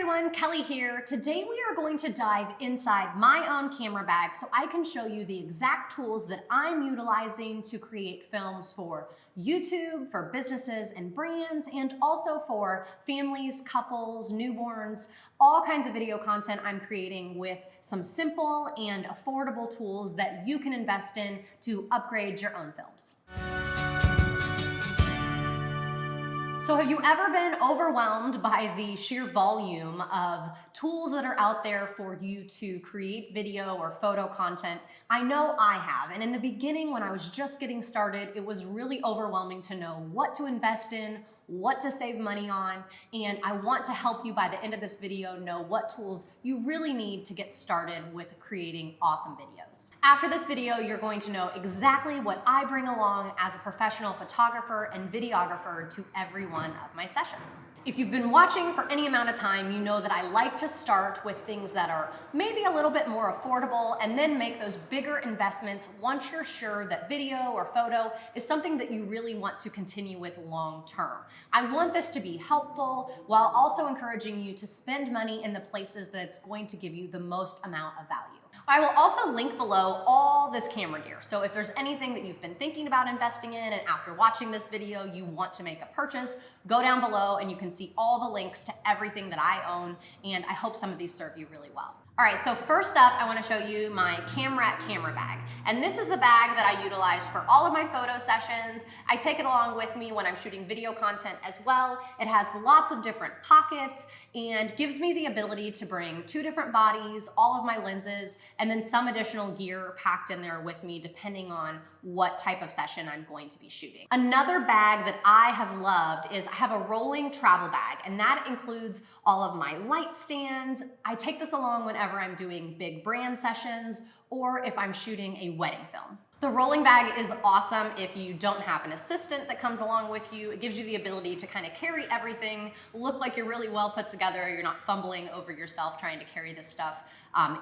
everyone, Kelly here. Today we are going to dive inside my own camera bag so I can show you the exact tools that I'm utilizing to create films for YouTube, for businesses and brands, and also for families, couples, newborns, all kinds of video content I'm creating with some simple and affordable tools that you can invest in to upgrade your own films. So have you ever been overwhelmed by the sheer volume of tools that are out there for you to create video or photo content? I know I have, and in the beginning when I was just getting started, it was really overwhelming to know what to invest in, what to save money on, and I want to help you by the end of this video know what tools you really need to get started with creating awesome videos. After this video, you're going to know exactly what I bring along as a professional photographer and videographer to every one of my sessions. If you've been watching for any amount of time, you know that I like to start with things that are maybe a little bit more affordable and then make those bigger investments once you're sure that video or photo is something that you really want to continue with long term. I want this to be helpful while also encouraging you to spend money in the places that's going to give you the most amount of value. I will also link below all this camera gear. So if there's anything that you've been thinking about investing in and after watching this video you want to make a purchase, go down below and you can see all the links to everything that I own, and I hope some of these serve you really well. All right, so first up, I want to show you my camera bag. And this is the bag that I utilize for all of my photo sessions. I take it along with me when I'm shooting video content as well. It has lots of different pockets and gives me the ability to bring 2 different bodies, all of my lenses, and then some additional gear packed in there with me depending on what type of session I'm going to be shooting. Another bag that I have loved is I have a rolling travel bag, and that includes all of my light stands. I take this along whenever I'm doing big brand sessions or if I'm shooting a wedding film. The rolling bag is awesome if you don't have an assistant that comes along with you. It gives you the ability to kind of carry everything, look like you're really well put together. You're not fumbling over yourself trying to carry this stuff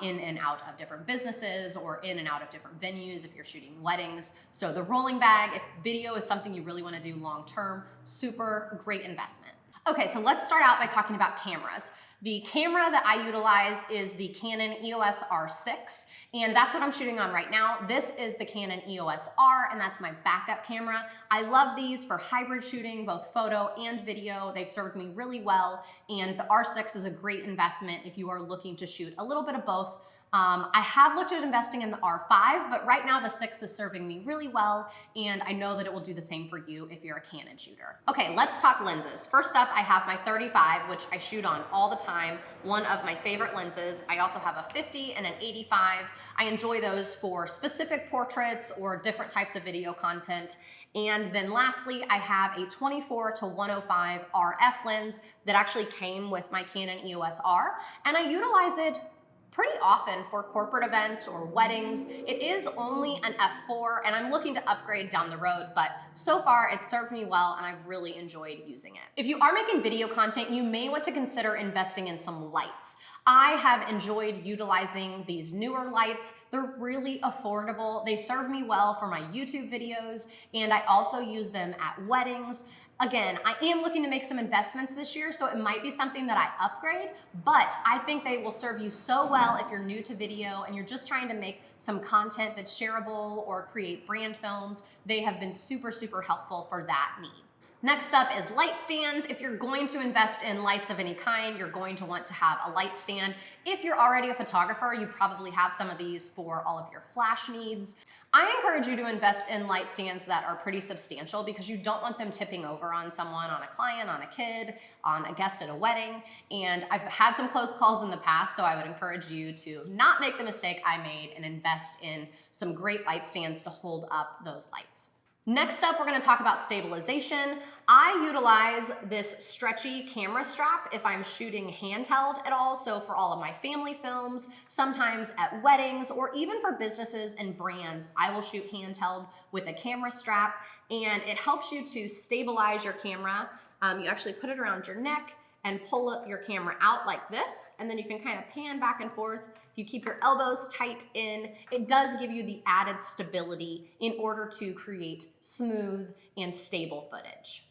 in and out of different businesses or in and out of different venues if you're shooting weddings. So the rolling bag, if video is something you really want to do long term, super great investment. Okay, so let's start out by talking about cameras. The camera that I utilize is the Canon EOS R6, and that's what I'm shooting on right now. This is the Canon EOS R, and that's my backup camera. I love these for hybrid shooting, both photo and video. They've served me really well, and the R6 is a great investment if you are looking to shoot a little bit of both. I have looked at investing in the R5, but right now the 6 is serving me really well, and I know that it will do the same for you if you're a Canon shooter. Okay, let's talk lenses. First up, I have my 35, which I shoot on all the time, one of my favorite lenses. I also have a 50 and an 85. I enjoy those for specific portraits or different types of video content. And then lastly, I have a 24 to 105 RF lens that actually came with my Canon EOS R, and I utilize it pretty often for corporate events or weddings. It is only an f4 and I'm looking to upgrade down the road, but so far it's served me well and I've really enjoyed using it. If you are making video content, you may want to consider investing in some lights. I have enjoyed utilizing these newer lights. They're really affordable. They serve me well for my YouTube videos, and I also use them at weddings. Again, I am looking to make some investments this year, so it might be something that I upgrade, but I think they will serve you so well if you're new to video and you're just trying to make some content that's shareable or create brand films. They have been super, super helpful for that need. Next up is light stands. If you're going to invest in lights of any kind, you're going to want to have a light stand. If you're already a photographer, you probably have some of these for all of your flash needs. I encourage you to invest in light stands that are pretty substantial because you don't want them tipping over on someone, on a client, on a kid, on a guest at a wedding. And I've had some close calls in the past, so I would encourage you to not make the mistake I made and invest in some great light stands to hold up those lights. Next up, we're going to talk about stabilization. I utilize this stretchy camera strap if I'm shooting handheld at all, so for all of my family films, sometimes at weddings, or even for businesses and brands, I will shoot handheld with a camera strap, and it helps you to stabilize your camera. You actually put it around your neck and pull up your camera out like this, and then you can kind of pan back and forth. If you keep your elbows tight in, it does give you the added stability in order to create smooth and stable footage.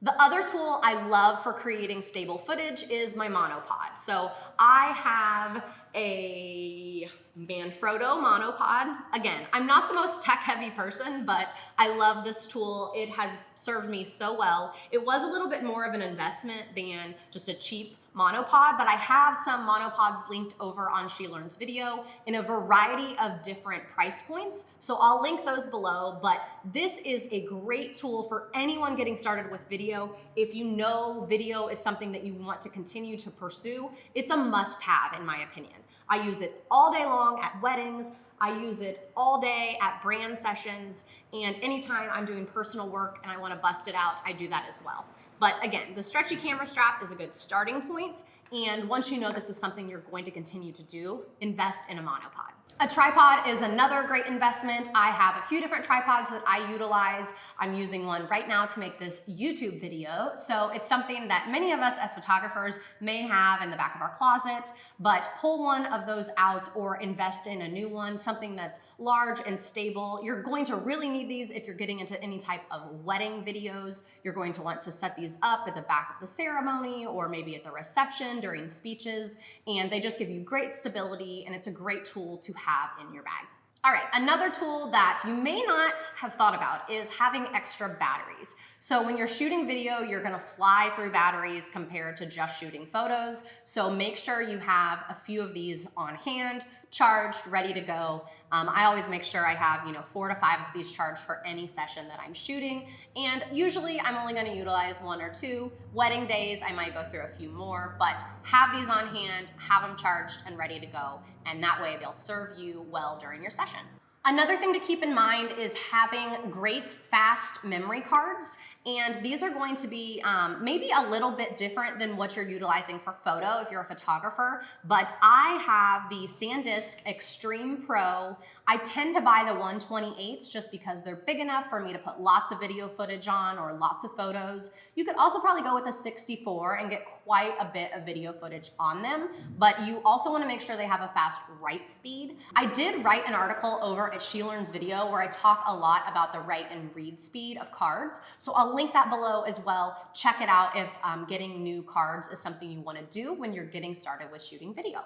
The other tool I love for creating stable footage is my monopod. So I have a Manfrotto monopod. Again, I'm not the most tech-heavy person, but I love this tool. It has served me so well. It was a little bit more of an investment than just a cheap monopod, but I have some monopods linked over on She Learns Video in a variety of different price points. So I'll link those below, but this is a great tool for anyone getting started with video. If you know video is something that you want to continue to pursue, it's a must-have in my opinion. I use it all day long at weddings. I use it all day at brand sessions, and anytime I'm doing personal work and I want to bust it out, I do that as well. But again, the stretchy camera strap is a good starting point, and once you know this is something you're going to continue to do, invest in a monopod. A tripod is another great investment. I have a few different tripods that I utilize. I'm using one right now to make this YouTube video. So it's something that many of us as photographers may have in the back of our closet, but pull one of those out or invest in a new one, something that's large and stable. You're going to really need these if you're getting into any type of wedding videos. You're going to want to set these up at the back of the ceremony or maybe at the reception during speeches, and they just give you great stability, and it's a great tool to have in your bag. All right, another tool that you may not have thought about is having extra batteries. So when you're shooting video, you're gonna fly through batteries compared to just shooting photos. So make sure you have a few of these on hand, charged, ready to go. I always make sure I have 4 to 5 of these charged for any session that I'm shooting. And usually I'm only gonna utilize 1 or 2. Wedding days, I might go through a few more, but have these on hand, have them charged and ready to go. And that way they'll serve you well during your session. Another thing to keep in mind is having great fast memory cards, and these are going to be maybe a little bit different than what you're utilizing for photo if you're a photographer, but I have the SanDisk Extreme Pro. I tend to buy the 128s just because they're big enough for me to put lots of video footage on or lots of photos. You could also probably go with a 64 and get quite a bit of video footage on them, but you also want to make sure they have a fast write speed. I did write an article over at She Learns Video where I talk a lot about the write and read speed of cards, so I'll link that below as well. Check it out if getting new cards is something you want to do when you're getting started with shooting video.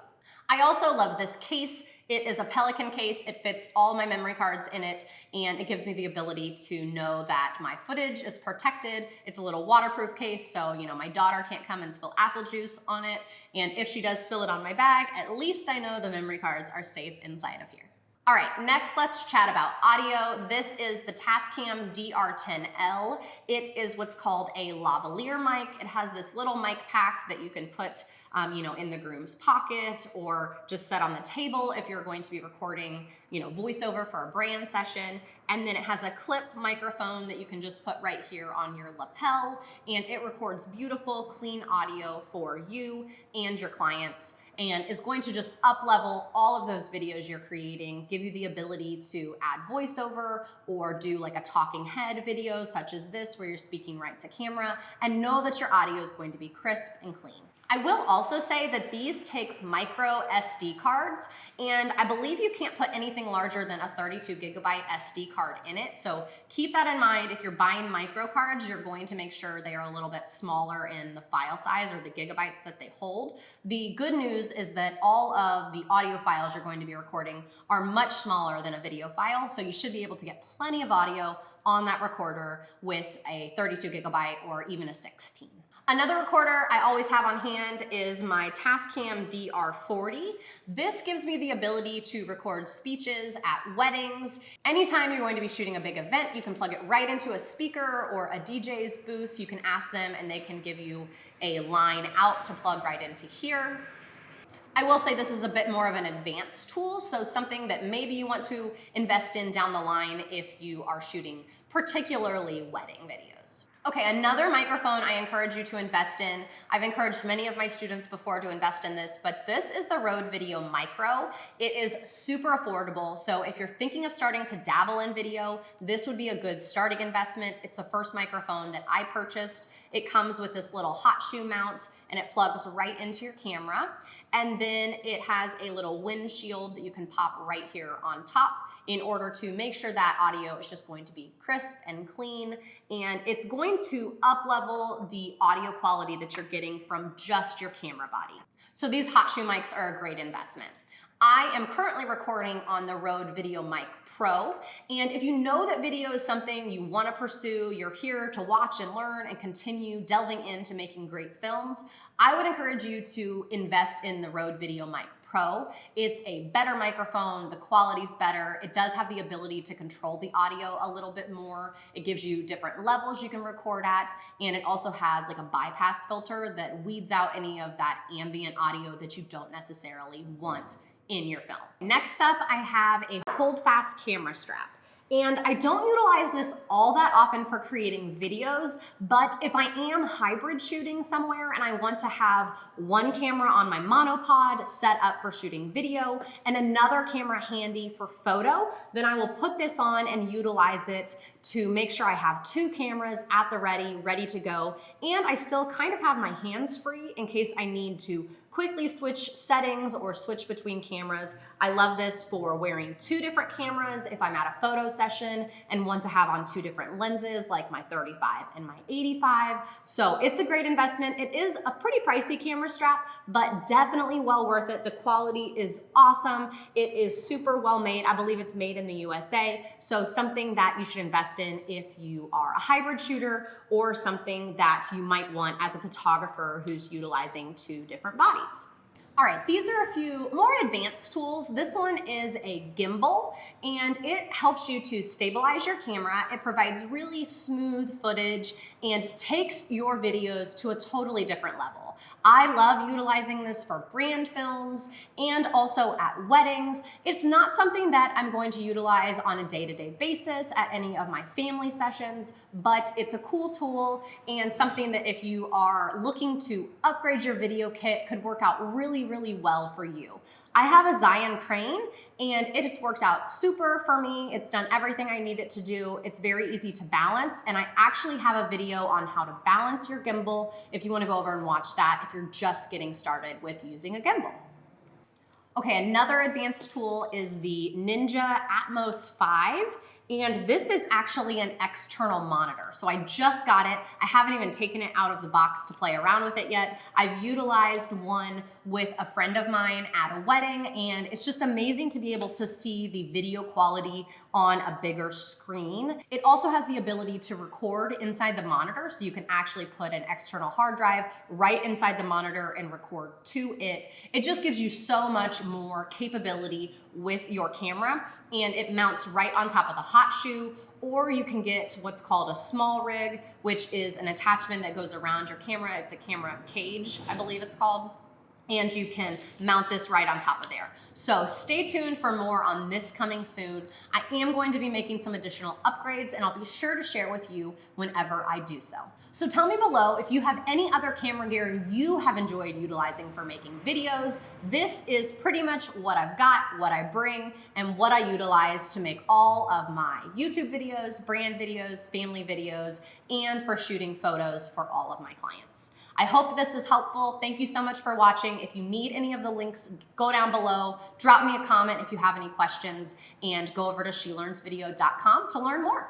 I also love this case. It is a Pelican case. It fits all my memory cards in it, and it gives me the ability to know that my footage is protected. It's a little waterproof case, so my daughter can't come and spill apple juice on it, and if she does spill it on my bag, at least I know the memory cards are safe inside of here. All right, next let's chat about audio. This is the Tascam DR10L. It is what's called a lavalier mic. It has this little mic pack that you can put in the groom's pocket or just set on the table if you're going to be recording voiceover for a brand session. And then it has a clip microphone that you can just put right here on your lapel, and it records beautiful, clean audio for you and your clients, and is going to just up-level all of those videos you're creating, give you the ability to add voiceover or do like a talking head video such as this where you're speaking right to camera, and know that your audio is going to be crisp and clean. I will also say that these take micro SD cards, and I believe you can't put anything larger than a 32 gigabyte SD card in it. So keep that in mind. If you're buying micro cards, you're going to make sure they are a little bit smaller in the file size or the gigabytes that they hold. The good news is that all of the audio files you're going to be recording are much smaller than a video file, so you should be able to get plenty of audio on that recorder with a 32 gigabyte or even a 16. Another recorder I always have on hand is my Tascam DR40. This gives me the ability to record speeches at weddings. Anytime you're going to be shooting a big event, you can plug it right into a speaker or a DJ's booth. You can ask them and they can give you a line out to plug right into here. I will say this is a bit more of an advanced tool, so something that maybe you want to invest in down the line if you are shooting particularly wedding videos. Okay, another microphone I encourage you to invest in. I've encouraged many of my students before to invest in this, but this is the Rode Video Micro. It is super affordable, so if you're thinking of starting to dabble in video, this would be a good starting investment. It's the first microphone that I purchased. It comes with this little hot shoe mount, and it plugs right into your camera. And then it has a little windshield that you can pop right here on top in order to make sure that audio is just going to be crisp and clean. And it's it's going to up-level the audio quality that you're getting from just your camera body. So these hot shoe mics are a great investment. I am currently recording on the Rode Video Mic Pro, and if you know that video is something you want to pursue, you're here to watch and learn and continue delving into making great films, I would encourage you to invest in the Rode Video Mic Pro. It's a better microphone, the quality's better, it does have the ability to control the audio a little bit more, it gives you different levels you can record at, and it also has like a bypass filter that weeds out any of that ambient audio that you don't necessarily want in your film. Next up, I have a hold-fast camera strap. And I don't utilize this all that often for creating videos, but if I am hybrid shooting somewhere and I want to have one camera on my monopod set up for shooting video and another camera handy for photo, then I will put this on and utilize it to make sure I have two cameras at the ready to go. And I still kind of have my hands free in case I need to quickly switch settings or switch between cameras. I love this for wearing two different cameras if I'm at a photo session and want to have on two different lenses like my 35 and my 85. So it's a great investment. It is a pretty pricey camera strap, but definitely well worth it. The quality is awesome. It is super well made. I believe it's made in the USA. So something that you should invest in if you are a hybrid shooter or something that you might want as a photographer who's utilizing two different bodies. All right, these are a few more advanced tools. This one is a gimbal, and it helps you to stabilize your camera. It provides really smooth footage and takes your videos to a totally different level. I love utilizing this for brand films and also at weddings. It's not something that I'm going to utilize on a day-to-day basis at any of my family sessions, but it's a cool tool and something that if you are looking to upgrade your video kit could work out really well for you. I have a Zion crane and it has worked out super for me. It's done everything I need it to do. It's very easy to balance, and I actually have a video on how to balance your gimbal if you want to go over and watch that if you're just getting started with using a gimbal. Okay, another advanced tool is the Ninja Atmos 5. And this is actually an external monitor. So I just got it. I haven't even taken it out of the box to play around with it yet. I've utilized one with a friend of mine at a wedding, and it's just amazing to be able to see the video quality on a bigger screen. It also has the ability to record inside the monitor, so you can actually put an external hard drive right inside the monitor and record to it. It just gives you so much more capability with your camera, and it mounts right on top of the hot shoe, or you can get what's called a small rig, which is an attachment that goes around your camera. It's a camera cage, I believe it's called, and you can mount this right on top of there. So stay tuned for more on this coming soon. I am going to be making some additional upgrades, and I'll be sure to share with you whenever I do so. So tell me below if you have any other camera gear you have enjoyed utilizing for making videos. This is pretty much what I've got, what I bring, and what I utilize to make all of my YouTube videos, brand videos, family videos, and for shooting photos for all of my clients. I hope this is helpful. Thank you so much for watching. If you need any of the links, go down below, drop me a comment if you have any questions, and go over to shelearnsvideo.com to learn more.